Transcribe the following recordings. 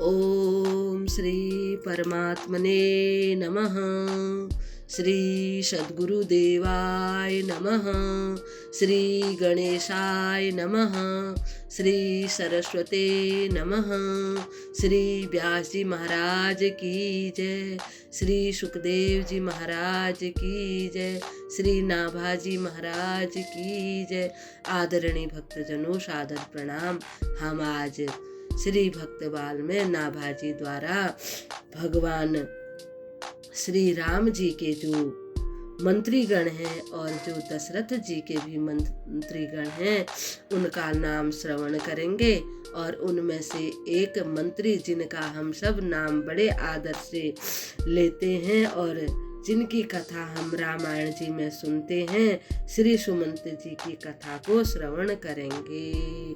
ओम श्री परमात्मने नमः। श्री सद्गुरुदेवाय नमः। श्री गणेशाय नमः। श्री सरस्वते नमः। श्री व्यास जी महाराज की जय। श्री सुखदेव जी महाराज की जय। श्री नाभाजी महाराज की जय। आदरणीय भक्तजनों, सादर प्रणाम। हम आज श्री भक्तबाल में नाभाजी द्वारा भगवान श्री राम जी के जो मंत्रीगण हैं और जो दशरथ जी के भी मंत्रीगण हैं उनका नाम श्रवण करेंगे। और उनमें से एक मंत्री जिनका हम सब नाम बड़े आदर से लेते हैं और जिनकी कथा हम रामायण जी में सुनते हैं, श्री सुमंत जी की कथा को श्रवण करेंगे।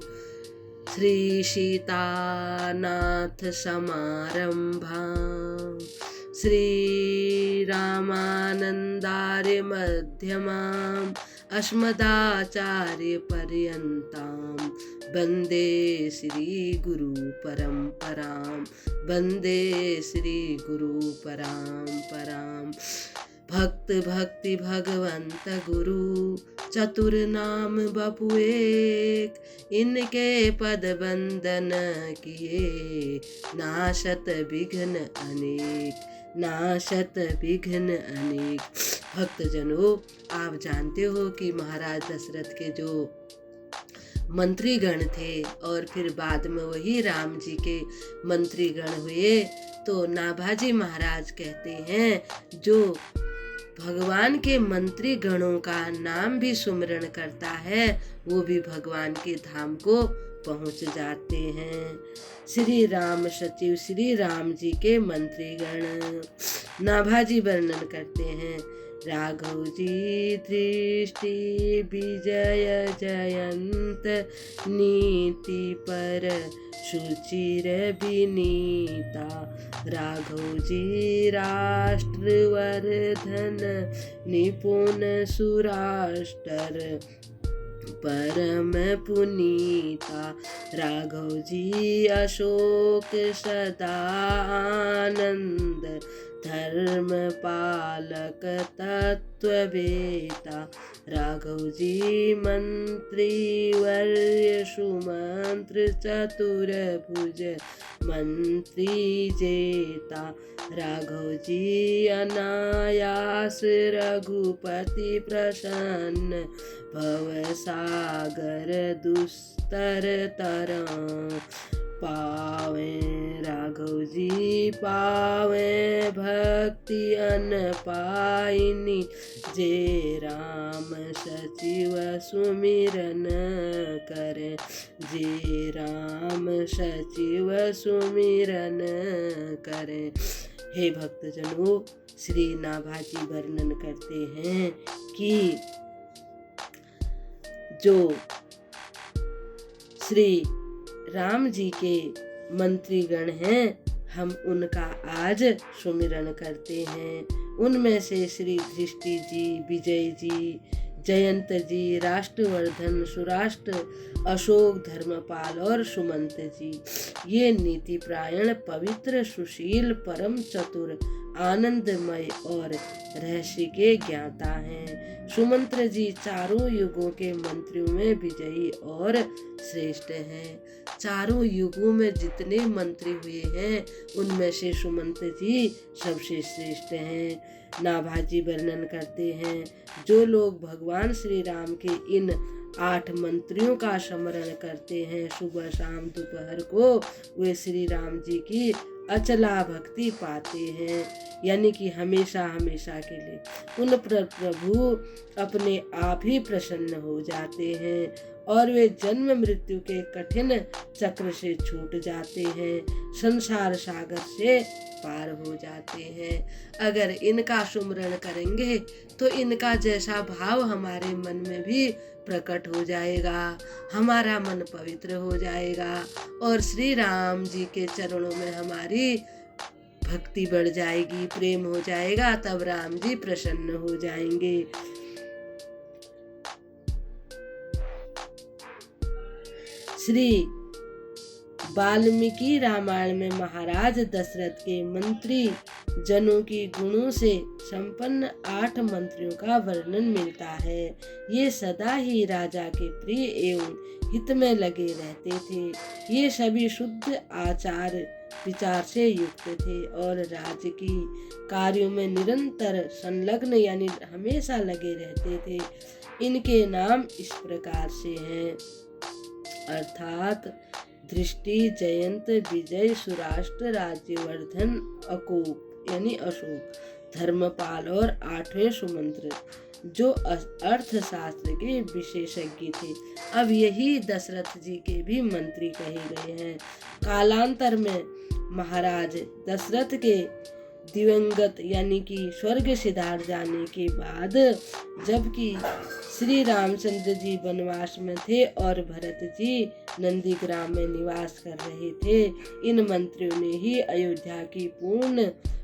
श्री सीतानाथ समारंभा श्री रामानंदार्य मध्यमाम् अस्मदाचार्य पर्यन्ताम् वंदे श्री गुरु परंपराम् वंदे श्री गुरु परंपराम्। भक्त भक्ति भगवंत गुरु चतुर नाम बपु एक, इनके पद बंदन किए नाशत विघ्न अनेक, नाशत विघ्न अनेक। भक्तजनों, आप जानते हो कि महाराज दशरथ के जो मंत्रीगण थे और फिर बाद में वही राम जी के मंत्रीगण हुए, तो नाभाजी महाराज कहते हैं जो भगवान के मंत्री गणों का नाम भी सुमिरन करता है वो भी भगवान के धाम को पहुंच जाते हैं। श्री राम सचिव श्री राम जी के मंत्रीगण नाभाजी वर्णन करते हैं। राघव जी दृष्टि विजय जयंत नीति पर सुचिर विनीता, राघव जी राष्ट्रवर्धन निपुण सुराष्ट्र परम पुनीता, राघव जी अशोक सदा आनंद धर्म पालक तत्ववेता, राघव जी मंत्री वर्य सुमंत्र चतुर भुज मंत्री जेता, राघव जी अनायास रघुपति प्रसन्न भव सागर दुस्तर तरं पावे, राघव जी पावे भक्ति अन पाइनी जे राम सचिव सुमिरन करे, जे राम सचिव सुमिरन करे। हे भक्तजनों, श्री नाभाजी वर्णन करते हैं कि जो श्री राम जी के मंत्रीगण हैं हम उनका आज सुमिरन करते हैं। उनमें से श्री दृष्टि जी, विजय जी, जयंत जी, राष्ट्रवर्धन, सुराष्ट्र, अशोक, धर्मपाल और सुमंत जी ये नीतिप्रायण, पवित्र, सुशील, परम चतुर, आनंदमय और रहस्य के ज्ञाता हैं। सुमंत्र जी चारों युगों के मंत्रियों में विजयी और श्रेष्ठ हैं। चारों युगों में जितने मंत्री हुए हैं उनमें से सुमंत जी सबसे श्रेष्ठ हैं। नाभाजी वर्णन करते हैं जो लोग भगवान श्री राम के इन 8 मंत्रियों का स्मरण करते हैं सुबह शाम दोपहर को, वे श्री राम जी की अचला भक्ति पाते हैं, यानी कि हमेशा हमेशा के लिए उन पर प्रभु अपने आप ही प्रसन्न हो जाते हैं और वे जन्म मृत्यु के कठिन चक्र से छूट जाते हैं, संसार सागर से पार हो जाते हैं। अगर इनका सुमरण करेंगे तो इनका जैसा भाव हमारे मन में भी प्रकट हो जाएगा, हमारा मन पवित्र हो जाएगा और श्री राम जी के चरणों में हमारी भक्ति बढ़ जाएगी, प्रेम हो जाएगा, तब राम जी प्रसन्न हो जाएंगे। श्री वाल्मीकि रामायण में महाराज दशरथ के मंत्री जनों की गुणों से संपन्न 8 मंत्रियों का वर्णन मिलता है। ये सदा ही राजा के प्रिय एवं हित में लगे रहते थे। ये सभी शुद्ध आचार विचार से युक्त थे और राज्य की कार्यों में निरंतर संलग्न यानी हमेशा लगे रहते थे। इनके नाम इस प्रकार से हैं, अर्थात दृष्टि, जयंत, विजय, सुराष्ट्र, राज्यवर्धन, अकोप यानी अशोक, धर्मपाल और 8वें सुमंत्र, जो अर्थशास्त्र के विशेषज्ञ थे। अब यही दशरथ जी के भी मंत्री कहे गए हैं। कालांतर में महाराज दशरथ के दिवंगत यानी कि स्वर्ग सिधार जाने के बाद, जबकि श्री रामचंद्र जी वनवास में थे और भरत जी नंदीग्राम में निवास कर रहे थे, इन मंत्रियों ने ही अयोध्या की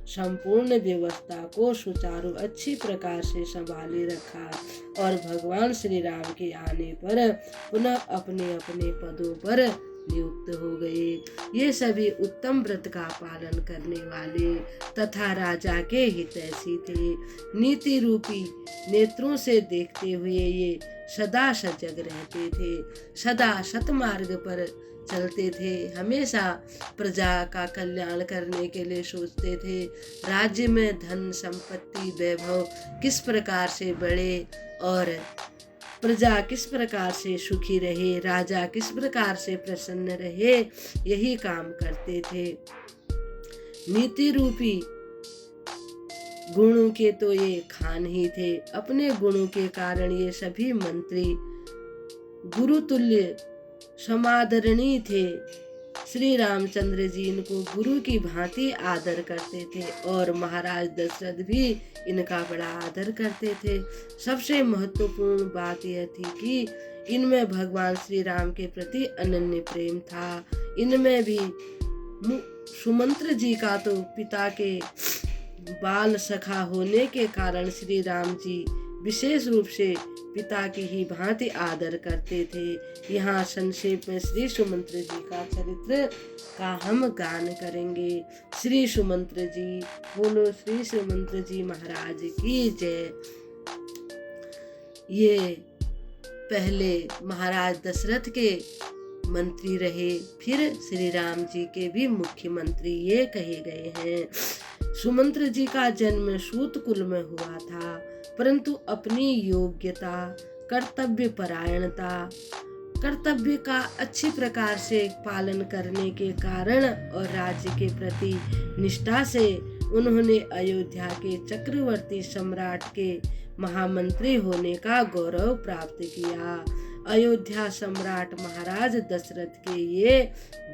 संपूर्ण व्यवस्था को सुचारू अच्छी प्रकार से संभाले रखा और भगवान श्री राम के आने पर पुनः अपने अपने पदों पर नियुक्त हो गए। ये सभी उत्तम व्रत का पालन करने वाले तथा राजा के हितैषी थे। नीति रूपी नेत्रों से देखते हुए ये सदा सजग रहते थे, सदा सतमार्ग पर चलते थे, हमेशा प्रजा का कल्याण करने के लिए सोचते थे। राज्य में धन संपत्ति वैभव किस प्रकार से बढ़े और प्रजा किस प्रकार से सुखी रहे, राजा किस प्रकार से प्रसन्न रहे, यही काम करते थे। नीति रूपी गुणों के तो ये खान ही थे। अपने गुणों के कारण ये सभी मंत्री गुरुतुल्य समादरणीय थे। श्री रामचंद्र जी इनको गुरु की भांति आदर करते थे और महाराज दशरथ भी इनका बड़ा आदर करते थे। सबसे महत्वपूर्ण बात यह थी कि इनमें भगवान श्री राम के प्रति अनन्य प्रेम था। इनमें भी सुमंत्र जी का तो पिता के बाल सखा होने के कारण श्री राम जी विशेष रूप से पिता की ही भांति आदर करते थे। यहाँ संक्षेप में श्री सुमंत्र जी का चरित्र का हम गान करेंगे। श्री सुमंत्र जी, बोलो श्री सुमंत्र जी महाराज की जय। ये पहले महाराज दशरथ के मंत्री रहे, फिर श्री राम जी के भी मुख्यमंत्री ये कहे गए हैं। सुमंत्र जी का जन्म सूत कुल में हुआ था, परंतु अपनी योग्यता, कर्तव्य परायणता, कर्तव्य का अच्छी प्रकार से पालन करने के कारण और राज्य के प्रति निष्ठा से उन्होंने अयोध्या के चक्रवर्ती सम्राट के महामंत्री होने का गौरव प्राप्त किया। अयोध्या सम्राट महाराज दशरथ के ये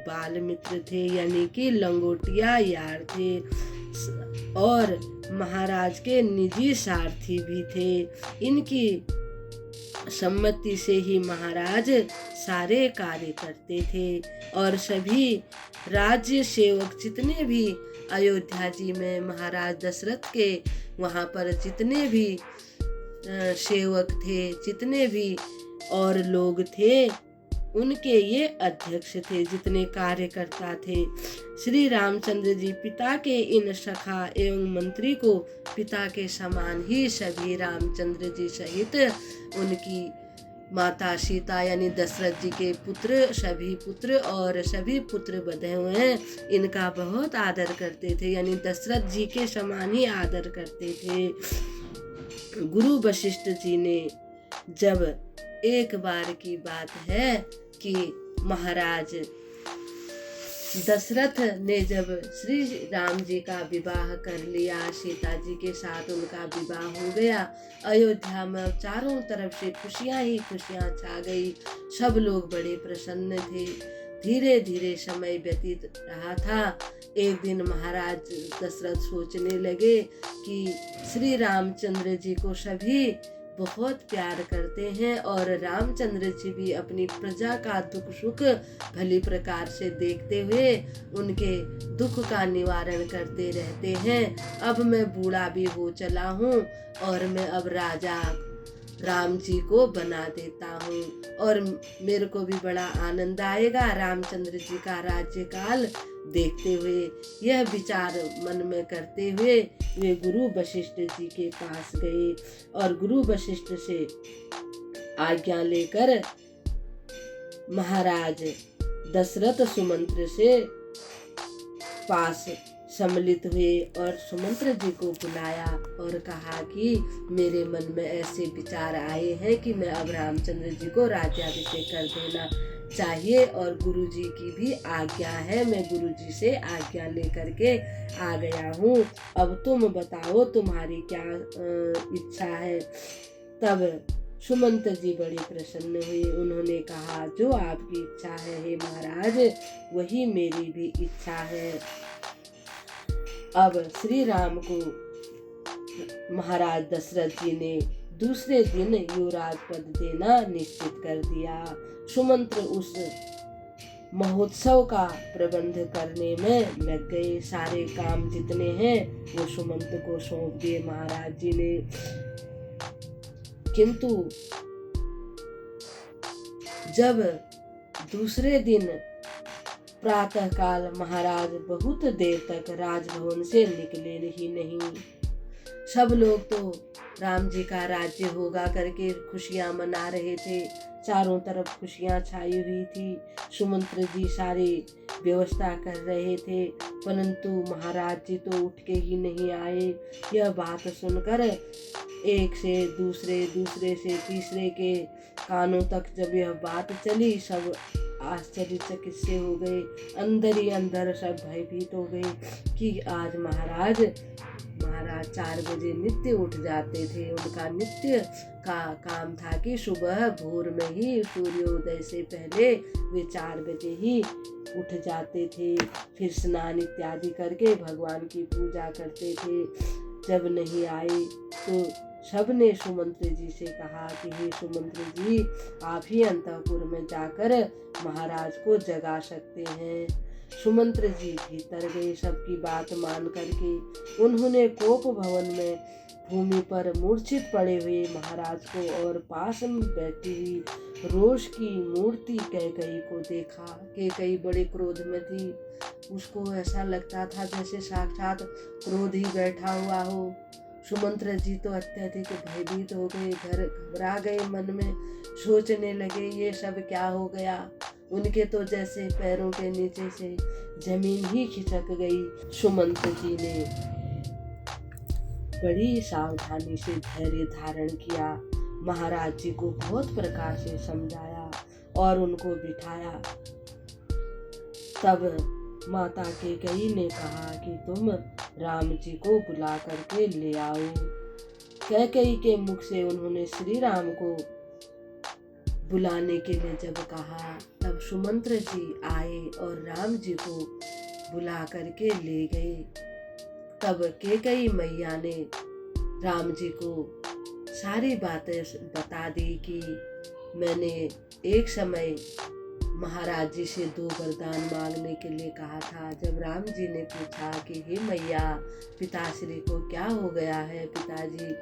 बाल मित्र थे, यानी कि लंगोटिया यार थे और महाराज के निजी सारथी भी थे। इनकी सम्मति से ही महाराज सारे कार्य करते थे और सभी राज्य सेवक जितने भी अयोध्या जी में महाराज दशरथ के वहाँ पर जितने भी सेवक थे, जितने भी और लोग थे, उनके ये अध्यक्ष थे, जितने कार्यकर्ता थे। श्री रामचंद्र जी पिता के इन सखा एवं मंत्री को पिता के समान ही सभी रामचंद्र जी सहित उनकी माता सीता यानी दशरथ जी के पुत्र, सभी पुत्र और सभी पुत्र बधे हुए हैं, इनका बहुत आदर करते थे, यानी दशरथ जी के समान ही आदर करते थे। गुरु वशिष्ठ जी ने जब एक बार की बात है कि महाराज दशरथ ने जब श्री राम जी का विवाह कर लिया, सीता जी के साथ उनका विवाह हो गया, अयोध्या में चारों तरफ से खुशियां ही खुशियां छा गई। सब लोग बड़े प्रसन्न थे। धीरे धीरे समय व्यतीत रहा था। एक दिन महाराज दशरथ सोचने लगे कि श्री रामचंद्र जी को सभी बहुत प्यार करते हैं और रामचंद्र जी भी अपनी प्रजा का दुख सुख भली प्रकार से देखते हुए उनके दुख का निवारण करते रहते हैं। अब मैं बूढ़ा भी हो चला हूँ और मैं अब राजा राम जी को बना देता हूँ और मेरे को भी बड़ा आनंद आएगा रामचंद्र जी का राज्यकाल देखते हुए। यह विचार मन में करते हुए वे गुरु वशिष्ठ जी के पास गए और गुरु वशिष्ठ से आज्ञा लेकर महाराज दशरथ सुमंत्र से पास सम्मिलित हुए और सुमंत्र जी को बुलाया और कहा कि मेरे मन में ऐसे विचार आए हैं कि मैं अब रामचंद्र जी को राज्याभिषेक कर देना चाहिए और गुरु जी की भी आज्ञा है। मैं गुरु जी से आज्ञा लेकर के आ गया हूँ, अब तुम बताओ तुम्हारी क्या इच्छा है। तब सुमंत जी बड़े प्रसन्न हुए। उन्होंने कहा जो आपकी इच्छा है हे महाराज वही मेरी भी इच्छा है। अब श्री राम को महाराज दशरथ जी ने दूसरे दिन युवराज पद देना निश्चित कर दिया। सुमंत्र उस महोत्सव का प्रबंध करने में लग गए। सारे काम जितने हैं वो सुमंत को सौंप दिए महाराज जी ने। किंतु जब दूसरे दिन प्रातःकाल महाराज बहुत देर तक राजभवन से निकले ही नहीं। सब लोग तो राम जी का राज्य होगा करके खुशियां मना रहे थे, चारों तरफ खुशियां छाई हुई थी। सुमंत्र जी सारी व्यवस्था कर रहे थे, परंतु महाराज जी तो उठ के ही नहीं आए। यह बात सुनकर एक से दूसरे, दूसरे से तीसरे के कानों तक जब यह बात चली, सब आश्चर्यचकित से हो गए। अंदर ही अंदर सब भयभीत हो गए कि आज महाराज 4 बजे नित्य उठ जाते थे। उनका नित्य का काम था कि सुबह भोर में ही सूर्योदय से पहले वे 4 बजे ही उठ जाते थे, फिर स्नान इत्यादि करके भगवान की पूजा करते थे। जब नहीं आए तो सबने सुमंत्र जी से कहा कि हे सुमंत्र जी, आप ही अंतःपुर में जाकर महाराज को जगा सकते हैं। सुमंत्र जी भीतर गए सबकी बात मान करके। उन्होंने कोप भवन में भूमि पर मूर्छित पड़े हुए महाराज को और पास में बैठी हुई रोष की मूर्ति कैकेयी को देखा। कैकेयी बड़े क्रोध में थी, उसको ऐसा लगता था जैसे साक्षात क्रोध ही बैठा हुआ हो। सुमंत्र जी तो अत्यधिक भयभीत हो गए, घबरा गए, मन में सोचने लगे ये सब क्या हो गया। उनके तो जैसे पैरों के नीचे से जमीन ही खिसक गई। सुमंत जी ने बड़ी सावधानी से धैर्य धारण किया, महाराज जी को बहुत प्रकार से समझाया और उनको बिठाया। तब माता कैकेयी ने कहा कि तुम राम जी को बुला करके ले आओ। कैकेयी के मुख से उन्होंने श्री राम को बुलाने के लिए जब कहा, तब सुमंत्र जी आए और राम जी को बुला करके ले गए। तब कैकेयी मैया ने राम जी को सारी बातें बता दी कि मैंने एक समय महाराज जी से 2 वरदान मांगने के लिए कहा था। जब राम जी ने पूछा कि हे मैया, पिताश्री को क्या हो गया है, पिताजी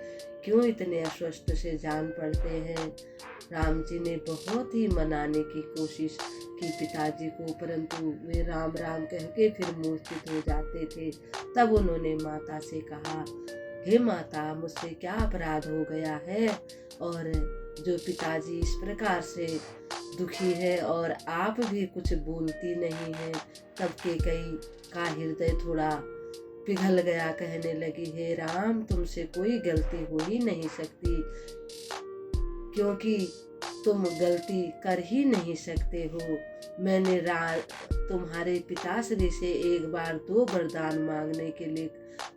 क्यों इतने अस्वस्थ से जान पड़ते हैं, राम जी ने बहुत ही मनाने की कोशिश की पिताजी को, परंतु वे राम राम कह के फिर मूर्छित हो जाते थे। तब उन्होंने माता से कहा, हे माता, मुझसे क्या अपराध हो गया है और जो पिताजी इस प्रकार से दुखी है और आप भी कुछ बोलती नहीं है। तब कैकेयी का हृदय थोड़ा पिघल गया, कहने लगी, हे राम, तुमसे कोई गलती हो ही नहीं सकती, क्योंकि तुम गलती कर ही नहीं सकते हो। मैंने तुम्हारे पिताश्री से एक बार 2 वरदान मांगने के लिए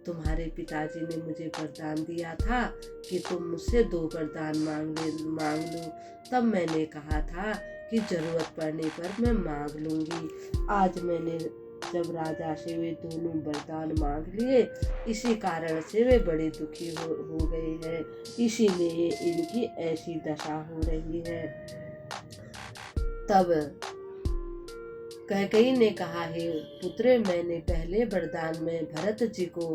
तुम्हारे पिताजी ने मुझे वरदान दिया था कि तुम मुझसे 2 वरदान मांग लो। तब मैंने कहा था कि जरूरत पड़ने पर मैं मांग लूंगी। आज मैंने जब राजा से वे दोनों वरदान मांग लिए, इसी कारण से वे बड़े दुखी हो गए हैं, इसीलिए इनकी ऐसी दशा हो रही है। तब कैकेयी ने कहा, हे पुत्र, मैंने पहले वरदान में भरत जी को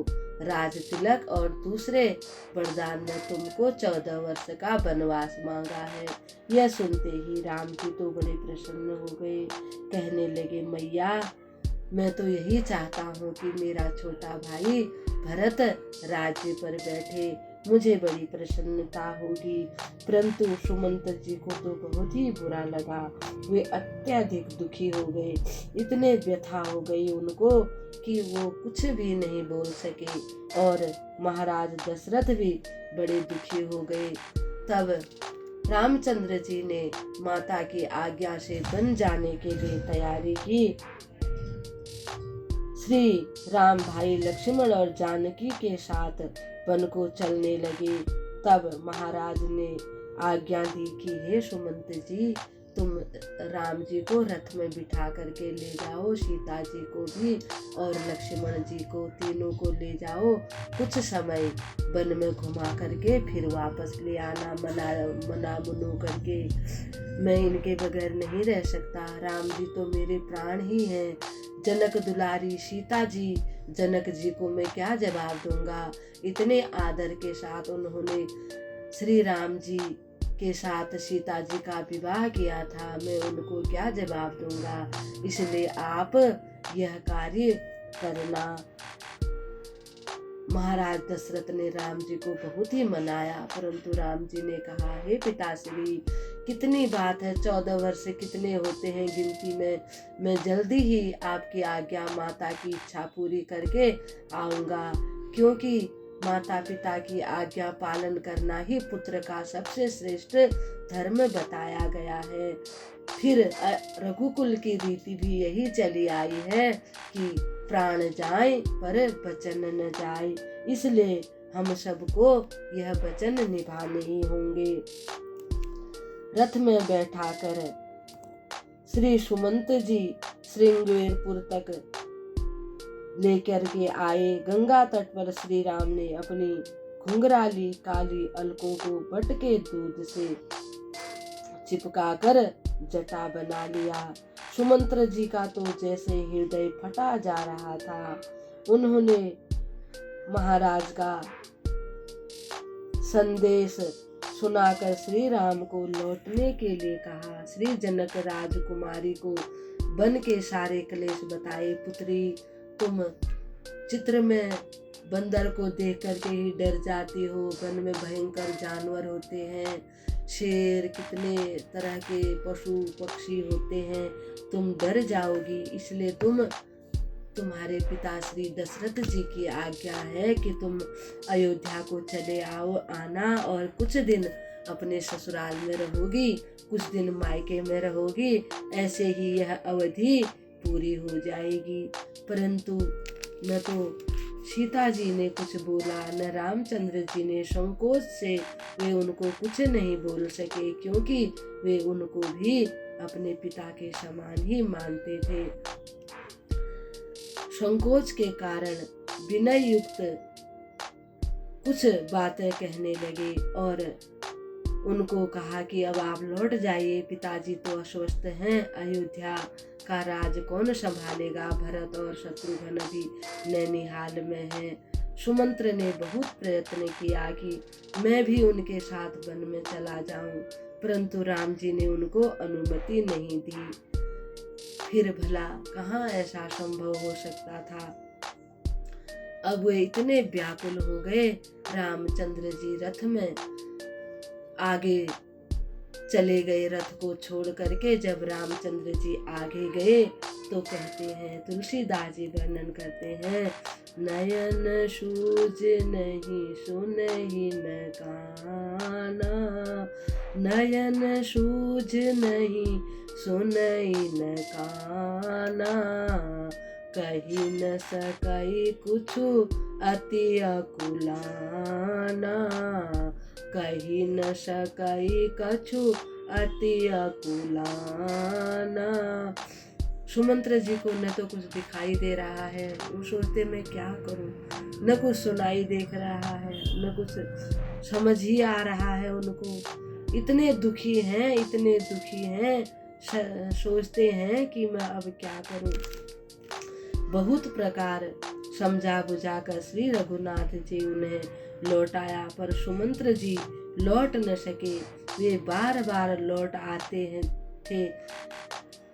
राज तिलक और दूसरे वरदान में तुमको 14 वर्ष का वनवास मांगा है। यह सुनते ही राम जी तो बड़े प्रसन्न हो गए। कहने लगे, मैया मैं तो यही चाहता हूँ कि मेरा छोटा भाई भरत राज्य पर बैठे, मुझे बड़ी प्रसन्नता होगी। परंतु सुमंत जी को तो बहुत ही बुरा लगा। वे अत्यधिक दुखी हो गए। इतने व्यथा हो गई उनको कि वो कुछ भी नहीं बोल सके। और महाराज दशरथ भी बड़े दुखी हो गए। तब रामचंद्र जी ने माता की आज्ञा से वन जाने के लिए तैयारी की। श्री राम भाई लक्ष्मण और जानकी के साथ वन को चलने लगे। तब महाराज ने आज्ञा दी कि हे सुमंत जी, तुम राम जी को रथ में बिठा करके ले जाओ, सीता जी को भी और लक्ष्मण जी को, तीनों को ले जाओ। कुछ समय वन में घुमा करके फिर वापस ले आना, मना मुनु करके। मैं इनके बगैर नहीं रह सकता। राम जी तो मेरे प्राण ही हैं। जनक दुलारी सीता जी, जनक जी को मैं क्या जवाब दूंगा। इतने आदर के साथ उन्होंने श्री राम जी के साथ सीता जी का विवाह किया था, मैं उनको क्या जवाब दूंगा। इसलिए आप यह कार्य करना। महाराज दशरथ ने राम जी को बहुत ही मनाया, परंतु राम जी ने कहा, हे पिताश्री, कितनी बात है, 14 वर्ष कितने होते हैं गिनती में। मैं जल्दी ही आपकी आज्ञा, माता की इच्छा पूरी करके आऊंगा, क्योंकि माता पिता की आज्ञा पालन करना ही पुत्र का सबसे श्रेष्ठ धर्म बताया गया है। फिर रघुकुल की रीति भी यही चली आई है कि प्राण जाए पर वचन न जाए। इसलिए हम सबको यह वचन निभाने ही होंगे। रथ में बैठाकर श्री सुमंत जी श्रृंगवेरपुर तक लेकर के आए। गंगा तट पर श्री राम ने अपनी घुंघराली काली अलकों को बट के दूध से चिपकाकर जटा बना लिया। सुमंत्र जी का तो जैसे हृदय फटा जा रहा था। उन्होंने महाराज का संदेश सुनाकर श्री राम को लौटने के लिए कहा। श्री जनक राजकुमारी को वन के सारे क्लेश बताए। पुत्री, तुम चित्र में बंदर को देख करके ही डर जाती हो। वन में भयंकर जानवर होते हैं, शेर, कितने तरह के पशु पक्षी होते हैं, तुम डर जाओगी। इसलिए तुम्हारे पिता श्री दशरथ जी की आज्ञा है कि तुम अयोध्या को चले आना और कुछ दिन अपने ससुराल में रहोगी, कुछ दिन मायके में रहोगी। ऐसे ही यह अवधि पूरी हो जाएगी। परंतु न तो सीता जी ने कुछ बोला, न रामचंद्र जी ने। संकोच से वे उनको कुछ नहीं बोल सके, क्योंकि वे उनको भी अपने पिता के समान ही मानते थे। संकोच के कारण विनय युक्त कुछ बातें कहने लगे और उनको कहा कि अब आप लौट जाइए, पिताजी तो अस्वस्थ हैं, अयोध्या का राज कौन संभालेगा। भरत और शत्रुघ्न भी नैनीहाल में हैं। सुमंत्र ने बहुत प्रयत्न किया कि मैं भी उनके साथ वन में चला जाऊं, परंतु राम जी ने उनको अनुमति नहीं दी। फिर भला कहाँ ऐसा संभव हो सकता था। अब वे इतने व्याकुल हो गए। रामचंद्र जी रथ में आगे चले गए, रथ को छोड़ करके। जब रामचंद्र जी आगे गए तो कहते हैं, तुलसीदास जी वर्णन करते हैं, नयन सूझ नहीं सुनहि न काना, नयन सूझ नहीं सुनहि न काना, कही न सकई कुछु अति अकुलाना, कही न सकई कछु अति अकुलाना। सुमंत्र जी को न तो कुछ दिखाई दे रहा है, वो सोचते मैं क्या करूं, न कुछ सुनाई देख रहा है, न कुछ समझ ही आ रहा है उनको। इतने दुखी हैं, इतने दुखी हैं, सोचते हैं कि मैं अब क्या करूं। बहुत प्रकार समझा बुझाकर श्री रघुनाथ जी उन्हें लौटाया, पर सुमंत्र जी लौट न सके। वे बार बार लौट आते थे।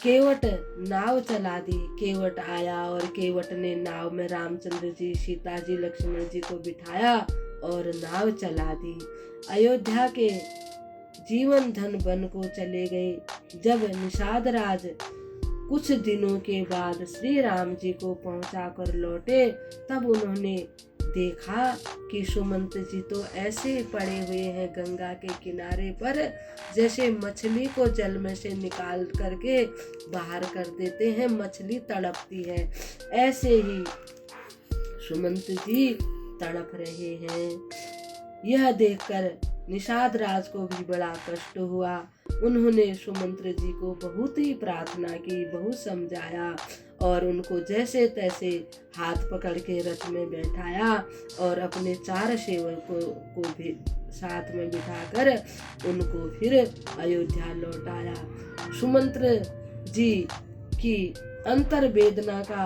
केवट नाव चला दी। केवट आया और केवट ने नाव में रामचंद्र जी, सीता जी, लक्ष्मण जी को बिठाया और नाव चला दी। अयोध्या के जीवन धन बन को चले गए। जब निषाद राज कुछ दिनों के बाद श्री राम जी को पहुंचा कर लौटे, तब उन्होंने देखा कि सुमंत जी तो ऐसे पड़े हुए हैं गंगा के किनारे पर, जैसे मछली को जल में से निकाल करके बाहर कर देते हैं, मछली तड़पती है, ऐसे ही सुमंत जी तड़प रहे हैं। यह देखकर निषाद राज को भी बड़ा कष्ट हुआ। उन्होंने सुमंत्र जी को बहुत ही प्रार्थना की, बहुत समझाया और उनको जैसे तैसे हाथ पकड़ के रथ में बैठाया और अपने 4 सेवकों को भी साथ में बिठाकर उनको फिर अयोध्या लौटाया। सुमंत्र जी की अंतर वेदना का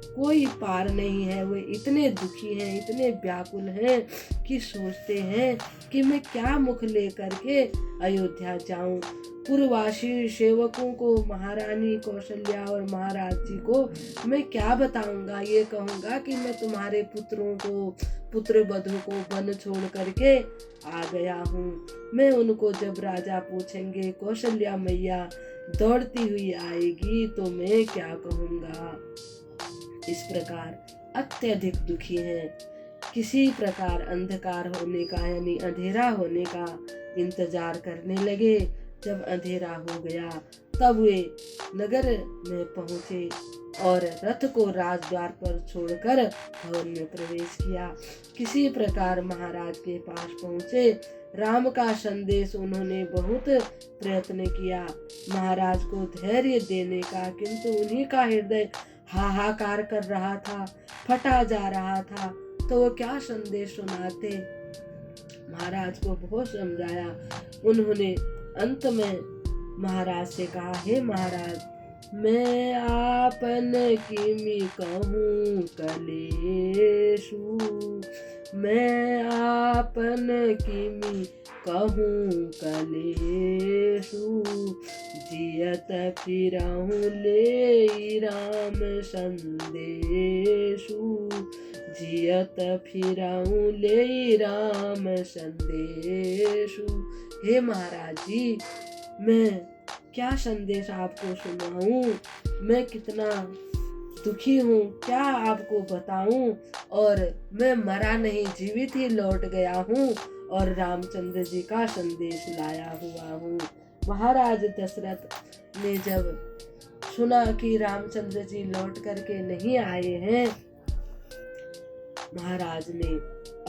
कोई पार नहीं है। वे इतने दुखी हैं, इतने व्याकुल हैं कि सोचते हैं कि मैं क्या मुख लेकर के अयोध्या जाऊं। पूर्ववासी सेवकों को, महारानी कौशल्या और महाराज जी को मैं क्या बताऊंगा। ये कहूंगा कि मैं तुम्हारे पुत्रों को, पुत्र वधु को वन छोड़ करके आ गया हूँ। मैं उनको जब राजा पूछेंगे कौशल्या मैया दौड़ती हुई आएगी तो मैं क्या कहूँगा। इस प्रकार अत्यधिक दुखी हैं। किसी प्रकार अंधकार होने का यानी अंधेरा होने का इंतजार करने लगे। जब अंधेरा हो गया तब वे नगर में पहुंचे और रथ को राजद्वार पर छोड़कर भवन में प्रवेश किया। किसी प्रकार महाराज के पास पहुंचे। राम का संदेश उन्होंने बहुत प्रयत्न किया महाराज को धैर्य देने का, किंतु उन्हीं का हृदय हाहाकार कर रहा था, फटा जा रहा था, तो वो क्या संदेश सुनाते। महाराज को बहुत समझाया। उन्होंने अंत में महाराज से कहा, हे महाराज, मैं आपन किमि कहूँ कलेशु, मैं आपन किमि कहूँ कलेशु, जियत फिरहूँ ले राम संदेशु, जियत फिरहूँ ले राम संदेशु। हे महाराज जी, मैं क्या संदेश आपको सुनाऊं, मैं कितना दुखी हूँ, क्या आपको बताऊं। और मैं मरा नहीं, जीवित ही लौट गया हूँ और रामचंद्र जी का संदेश लाया हुआ हूँ। महाराज दशरथ ने जब सुना कि रामचंद्र जी लौट करके नहीं आए हैं, महाराज ने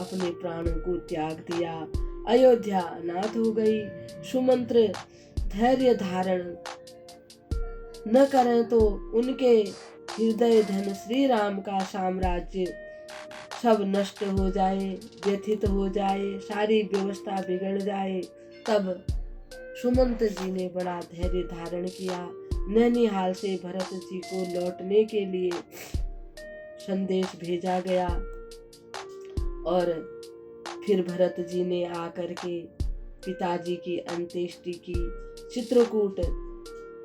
अपने प्राणों को त्याग दिया। अयोध्या अनाथ हो गई। सुमंत्र धैर्य धारण न करें तो उनके हृदय धन श्री राम का साम्राज्य सब नष्ट हो जाए, व्यथित हो जाए, सारी व्यवस्था बिगड़ जाए। तब सुमंत जी ने बड़ा धैर्य धारण किया। नैनीहाल से भरत जी को लौटने के लिए संदेश भेजा गया और फिर भरत जी ने आकर के पिताजी की अंत्येष्टि की। चित्रकूट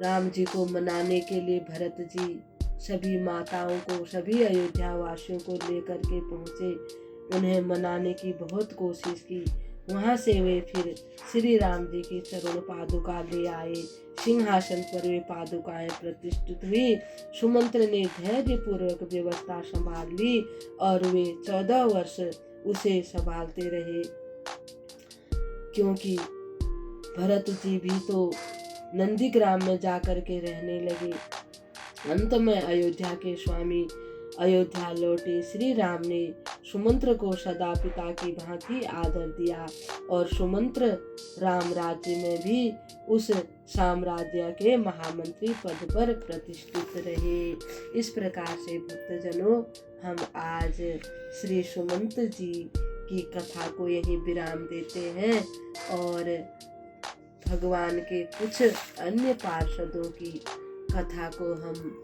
राम जी को मनाने के लिए भरत जी सभी माताओं को, सभी अयोध्या वासियों को लेकर के पहुँचे। उन्हें मनाने की बहुत कोशिश की। वहाँ से वे फिर श्री राम जी की चरण पादुका ले आए। सिंहासन पर वे पादुकाएं प्रतिष्ठित हुई। सुमंत्र ने धैर्य पूर्वक व्यवस्था संभाल ली और वे 14 वर्ष उसे संभालते रहे, क्योंकि भरत जी भी तो नंदीग्राम में जाकर के रहने लगे। अंत में अयोध्या के स्वामी अयोध्या लौटे। श्री राम ने सुमंत्र को सदा पिता की भांति आदर दिया और सुमंत्र राम राज्य में भी उस साम्राज्य के महामंत्री पद पर प्रतिष्ठित रहे। इस प्रकार से भक्तजनों, हम आज श्री सुमंत जी की कथा को यहीं विराम देते हैं और भगवान के कुछ अन्य पार्षदों की कथा को हम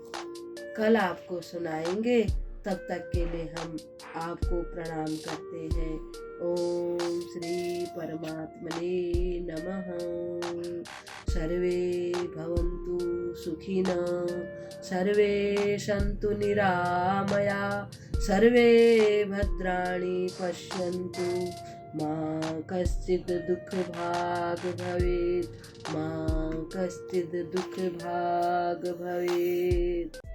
कल आपको सुनाएंगे। तब तक के लिए हम आपको प्रणाम करते हैं। ओम श्री परमात्मने नमः। सर्वे भवन्तु सुखिनः, सर्वे सन्तु निरामया, सर्वे भद्राणि पश्यन्तु, मा कश्चित् दुःखभाग् भवेत्, मा कश्चित् दुःखभाग् भवेत्।